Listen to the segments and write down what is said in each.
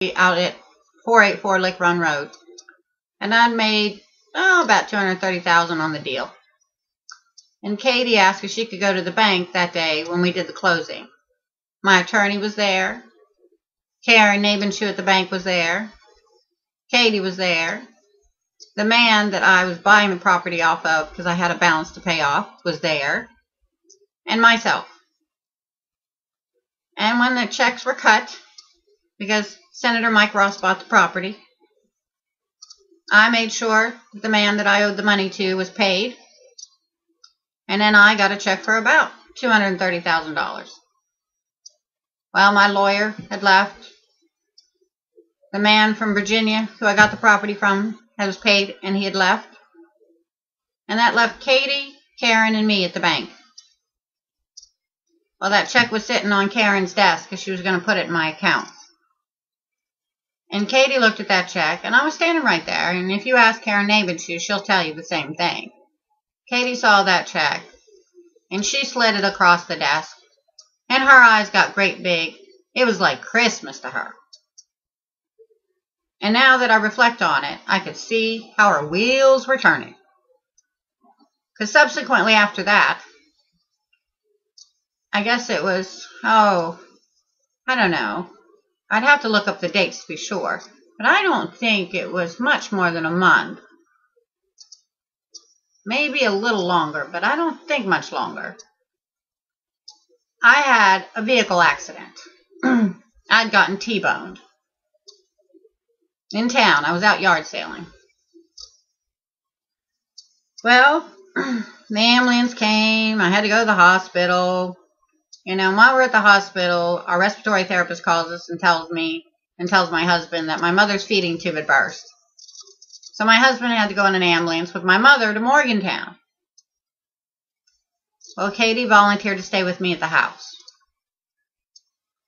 out at 484 Lick Run Road. And I'd made, about $230,000 on the deal. And Katie asked if she could go to the bank that day when we did the closing. My attorney was there. Karen Nabenshoe at the bank was there. Katie was there. The man that I was buying the property off of, because I had a balance to pay off, was there. And myself. And when the checks were cut, because Senator Mike Ross bought the property, I made sure that the man that I owed the money to was paid. And then I got a check for about $230,000. Well, my lawyer had left. The man from Virginia who I got the property from was paid, and he had left. And that left Katie, Karen, and me at the bank. Well, that check was sitting on Karen's desk because she was going to put it in my account. And Katie looked at that check, and I was standing right there. And if you ask Karen Nabenshoe, she'll tell you the same thing. Katie saw that check, and she slid it across the desk. And her eyes got great big. It was like Christmas to her. And now that I reflect on it, I could see how her wheels were turning. Because subsequently after that, I guess it was, I don't know. I'd have to look up the dates to be sure. But I don't think it was much more than a month. Maybe a little longer, but I don't think much longer. I had a vehicle accident. I'd gotten T-boned. In town. I was out yard sailing. Well, the ambulance came. I had to go to the hospital. You know, while we're at the hospital, our respiratory therapist calls us and tells my husband that my mother's feeding tube had burst. So my husband had to go in an ambulance with my mother to Morgantown. Well, Katie volunteered to stay with me at the house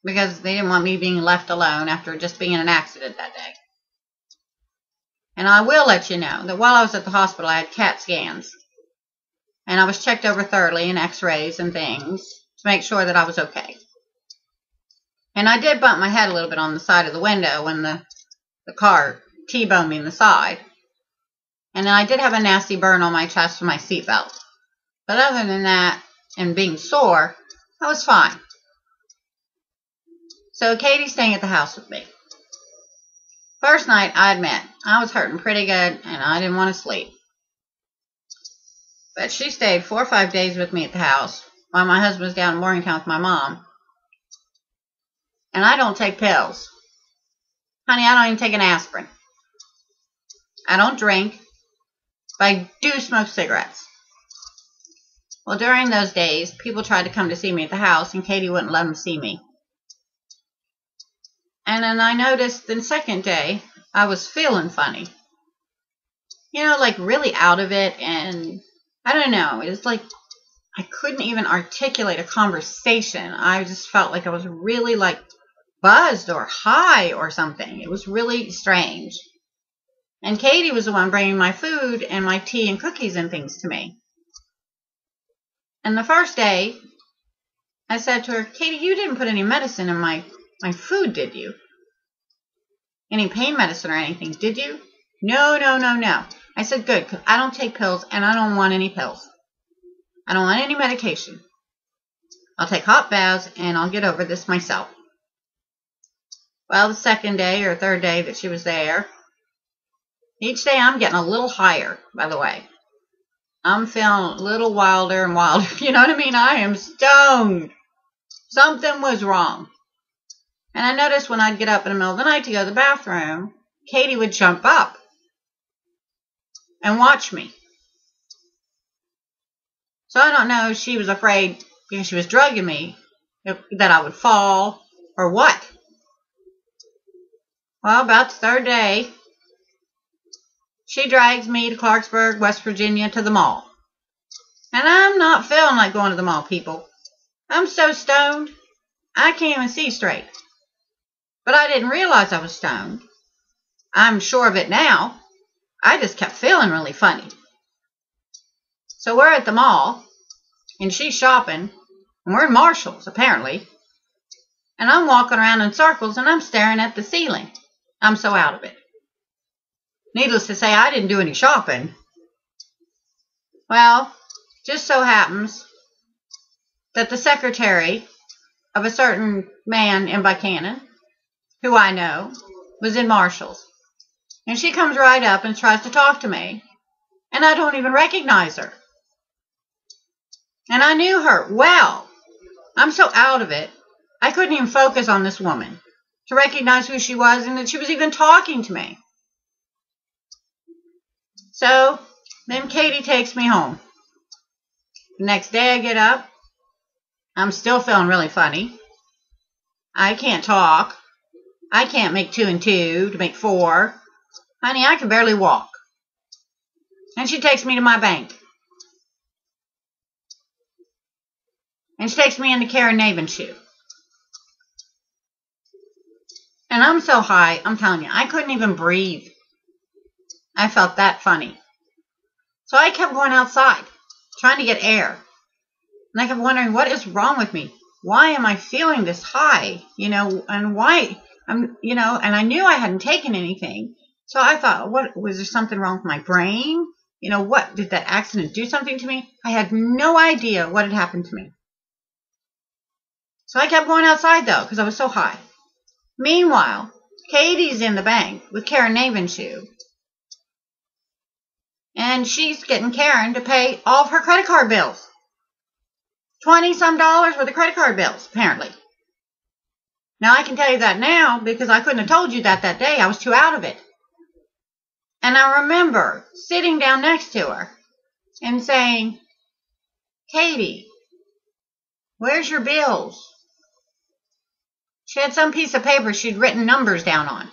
because they didn't want me being left alone after just being in an accident that day. And I will let you know that while I was at the hospital, I had CAT scans. And I was checked over thoroughly in x-rays and things to make sure that I was okay. And I did bump my head a little bit on the side of the window when the car T-boned me in the side. And then I did have a nasty burn on my chest from my seatbelt. But other than that, and being sore, I was fine. So Katie's staying at the house with me. First night, I admit, I was hurting pretty good, and I didn't want to sleep. But she stayed 4 or 5 days with me at the house, while my husband was down in Morgantown with my mom. And I don't take pills. Honey, I don't even take an aspirin. I don't drink, but I do smoke cigarettes. Well, during those days, people tried to come to see me at the house, and Katie wouldn't let them see me. And then I noticed the second day, I was feeling funny. You know, like really out of it, and I don't know, it's like I couldn't even articulate a conversation. I just felt like I was really like buzzed or high or something. It was really strange. And Katie was the one bringing my food and my tea and cookies and things to me. And the first day, I said to her, Katie, you didn't put any medicine in my food, did you? Any pain medicine or anything, did you? No. I said, good, because I don't take pills, and I don't want any pills. I don't want any medication. I'll take hot baths, and I'll get over this myself. Well, the second day or third day that she was there, each day I'm getting a little higher, by the way. I'm feeling a little wilder and wilder. You know what I mean? I am stoned. Something was wrong. And I noticed when I'd get up in the middle of the night to go to the bathroom, Katie would jump up and watch me. So I don't know if she was afraid because she was drugging me that I would fall or what. Well, about the third day, she drags me to Clarksburg, West Virginia, to the mall. And I'm not feeling like going to the mall, people. I'm so stoned, I can't even see straight. But I didn't realize I was stoned. I'm sure of it now. I just kept feeling really funny. So we're at the mall, and she's shopping, and we're in Marshall's, apparently. And I'm walking around in circles, and I'm staring at the ceiling. I'm so out of it. Needless to say, I didn't do any shopping. Well, just so happens that the secretary of a certain man in Buckhannon, who I know, was in Marshall's. And she comes right up and tries to talk to me. And I don't even recognize her. And I knew her well. I'm so out of it, I couldn't even focus on this woman to recognize who she was and that she was even talking to me. So then Katie takes me home. The next day I get up. I'm still feeling really funny. I can't talk. I can't make 2 and 2 to make 4. Honey, I can barely walk. And she takes me to my bank. And she takes me into Karen Navenshoe. And I'm so high, I'm telling you, I couldn't even breathe. I felt that funny. So I kept going outside, trying to get air. And I kept wondering, what is wrong with me? Why am I feeling this high? And why? And I knew I hadn't taken anything. So I thought, was there something wrong with my brain? What, did that accident do something to me? I had no idea what had happened to me. So I kept going outside, though, because I was so high. Meanwhile, Katie's in the bank with Karen Navenshoe. And she's getting Karen to pay all of her credit card bills. $20-some worth of credit card bills, apparently. Now, I can tell you that now because I couldn't have told you that day. I was too out of it. And I remember sitting down next to her and saying, Katie, where's your bills? She had some piece of paper she'd written numbers down on.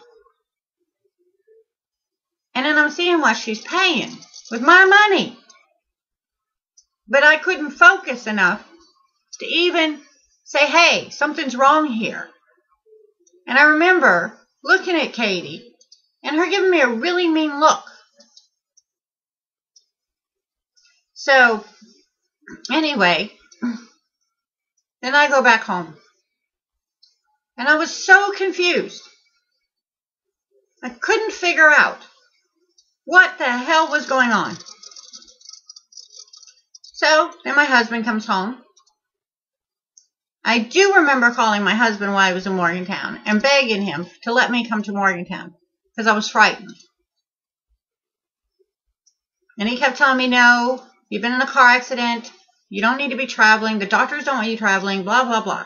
And then I'm seeing what she's paying with my money. But I couldn't focus enough to even say, hey, something's wrong here. And I remember looking at Katie and her giving me a really mean look. So, anyway, then I go back home. And I was so confused. I couldn't figure out what the hell was going on. So, then my husband comes home. I do remember calling my husband while I was in Morgantown and begging him to let me come to Morgantown because I was frightened. And he kept telling me, no, you've been in a car accident. You don't need to be traveling. The doctors don't want you traveling, blah, blah, blah.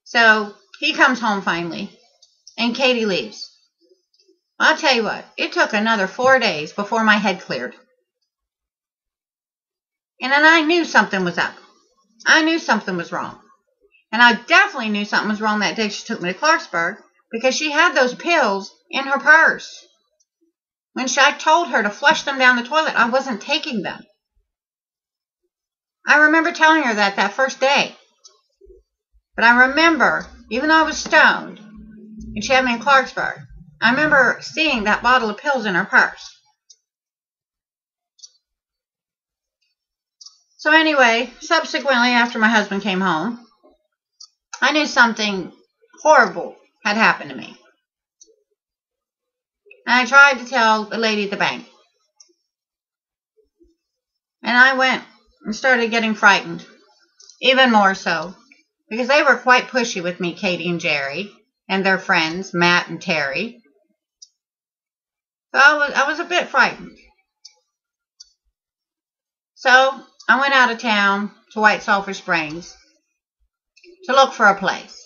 So he comes home finally, and Katie leaves. I'll tell you what, it took another 4 days before my head cleared. And then I knew something was up. I knew something was wrong. And I definitely knew something was wrong that day she took me to Clarksburg because she had those pills in her purse. When I told her to flush them down the toilet, I wasn't taking them. I remember telling her that first day. But I remember, even though I was stoned, and she had me in Clarksburg, I remember seeing that bottle of pills in her purse. So anyway, subsequently, after my husband came home, I knew something horrible had happened to me. And I tried to tell the lady at the bank. And I went and started getting frightened, even more so. Because they were quite pushy with me, Katie and Jerry, and their friends, Matt and Terry. So I was a bit frightened. So I went out of town to White Sulphur Springs to look for a place.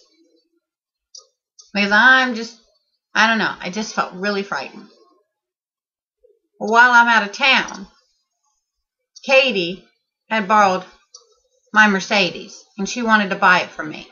Because I don't know, I just felt really frightened. Well, while I'm out of town, Katie had borrowed my Mercedes, and she wanted to buy it from me.